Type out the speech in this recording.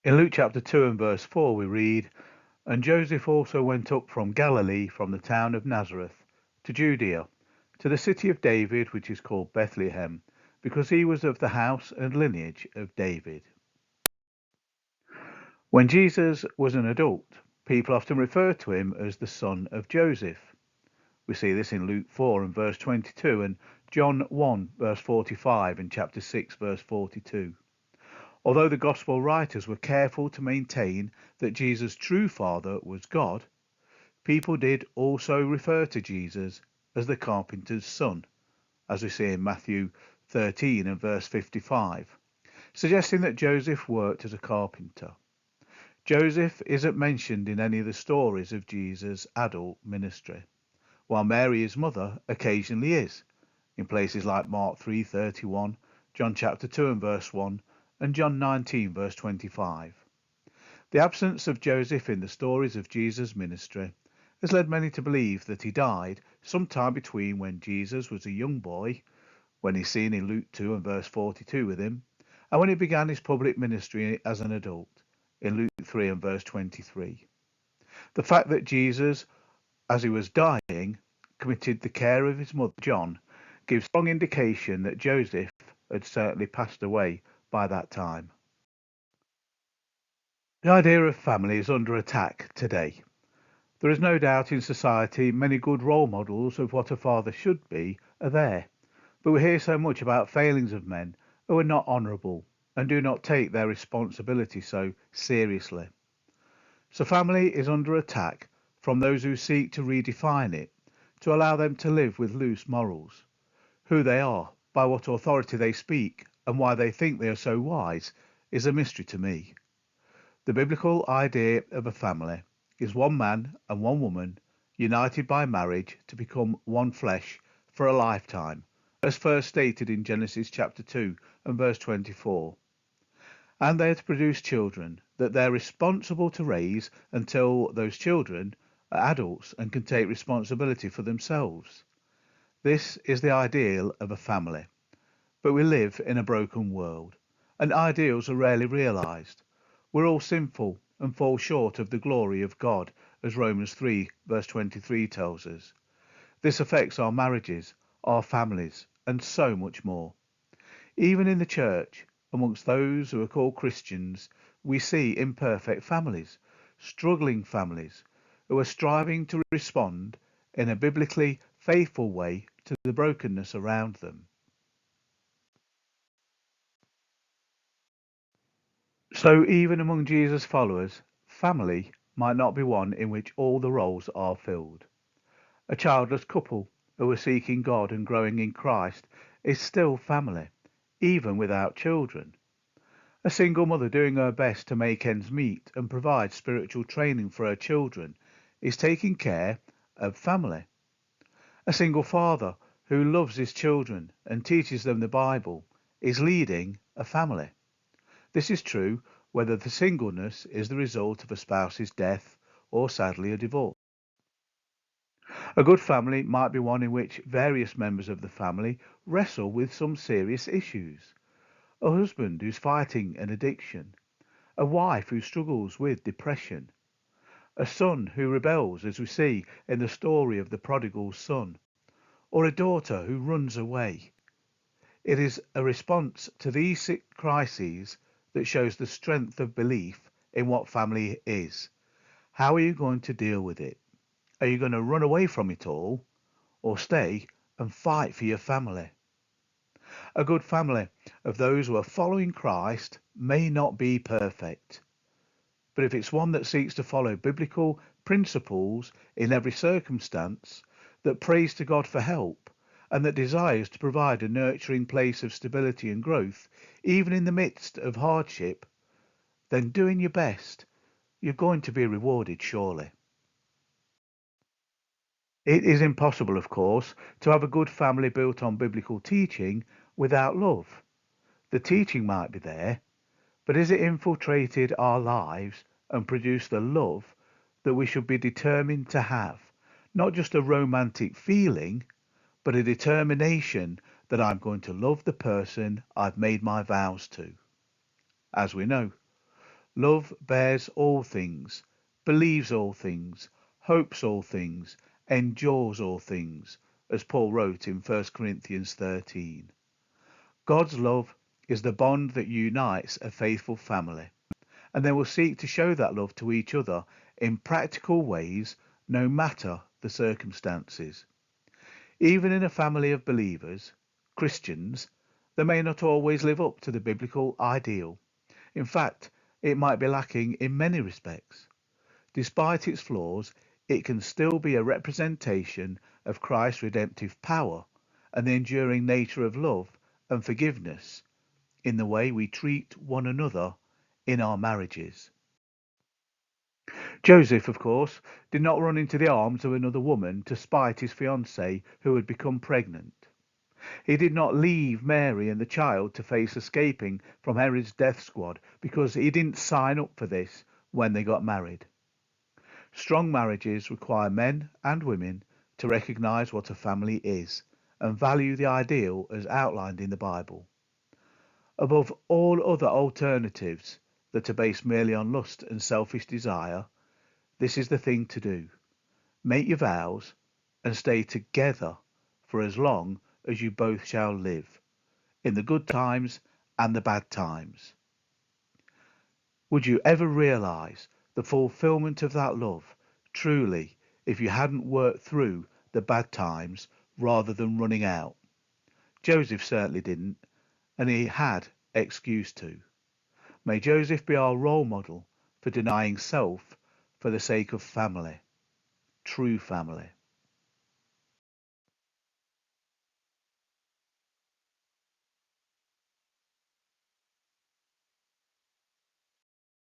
In Luke chapter 2 and verse 4 we read, "And Joseph also went up from Galilee, from the town of Nazareth, to Judea, to the city of David, which is called Bethlehem, because he was of the house and lineage of David." When Jesus was an adult, people often referred to him as the son of Joseph. We see this in Luke 4 and verse 22 and John 1 verse 45 and chapter 6 verse 42. Although the gospel writers were careful to maintain that Jesus' true father was God, people did also refer to Jesus as the carpenter's son, as we see in Matthew 13 and verse 55, suggesting that Joseph worked as a carpenter. Joseph isn't mentioned in any of the stories of Jesus' adult ministry, while Mary, his mother, occasionally is, in places like Mark 3:31, John chapter 2 and verse 1, and John 19 verse 25. The absence of Joseph in the stories of Jesus' ministry has led many to believe that he died sometime between when Jesus was a young boy, when he's seen in Luke 2 and verse 42 with him, and when he began his public ministry as an adult, in Luke 3 and verse 23. The fact that Jesus, as he was dying, committed the care of his mother John gives strong indication that Joseph had certainly passed away by that time. The idea of family is under attack today. There is no doubt in society many good role models of what a father should be are there, but we hear so much about failings of men who are not honourable and do not take their responsibility so seriously. So family is under attack from those who seek to redefine it, to allow them to live with loose morals. Who they are, by what authority they speak, and why they think they are so wise is a mystery to me. The biblical idea of a family is one man and one woman united by marriage to become one flesh for a lifetime, as first stated in Genesis chapter 2 and verse 24. And they are to produce children that they're responsible to raise until those children are adults and can take responsibility for themselves. This is the ideal of a family, but we live in a broken world, and ideals are rarely realised. We're all sinful and fall short of the glory of God, as Romans 3 verse 23 tells us. This affects our marriages, our families, and so much more. Even in the church, amongst those who are called Christians, we see imperfect families, struggling families, who are striving to respond in a biblically faithful way to the brokenness around them. So even among Jesus' followers, family might not be one in which all the roles are filled. A childless couple who are seeking God and growing in Christ is still family, even without children. A single mother doing her best to make ends meet and provide spiritual training for her children is taking care of family. A single father who loves his children and teaches them the Bible is leading a family. This is true whether the singleness is the result of a spouse's death or sadly a divorce. A good family might be one in which various members of the family wrestle with some serious issues. A husband who's fighting an addiction, a wife who struggles with depression, a son who rebels, as we see in the story of the prodigal son, or a daughter who runs away. It is a response to these crises that shows the strength of belief in what family is. How are you going to deal with it? Are you going to run away from it all, or stay and fight for your family? A good family of those who are following Christ may not be perfect, but if it's one that seeks to follow biblical principles in every circumstance, that prays to God for help, and that desires to provide a nurturing place of stability and growth, even in the midst of hardship, then doing your best, you're going to be rewarded surely. It is impossible, of course, to have a good family built on biblical teaching without love. The teaching might be there, but is it infiltrated our lives and produced the love that we should be determined to have? Not just a romantic feeling, but a determination that I'm going to love the person I've made my vows to. As we know, Love bears all things, believes all things, hopes all things, endures all things, as Paul wrote in 1 Corinthians 13. God's love is the bond that unites a faithful family, and they will seek to show that love to each other in practical ways, no matter the circumstances. Even in a family of believers, Christians, they may not always live up to the biblical ideal. In fact, it might be lacking in many respects. Despite its flaws, it can still be a representation of Christ's redemptive power and the enduring nature of love and forgiveness in the way we treat one another in our marriages. Joseph, of course, did not run into the arms of another woman to spite his fiancée who had become pregnant. He did not leave Mary and the child to face escaping from Herod's death squad because he didn't sign up for this when they got married. Strong marriages require men and women to recognize what a family is and value the ideal as outlined in the Bible. Above all other alternatives that are based merely on lust and selfish desire, this is the thing to do. Make your vows and stay together for as long as you both shall live, in the good times and the bad times. Would you ever realize the fulfillment of that love truly if you hadn't worked through the bad times rather than running out? Joseph certainly didn't, and he had excuse to. May Joseph be our role model for denying self for the sake of family, true family.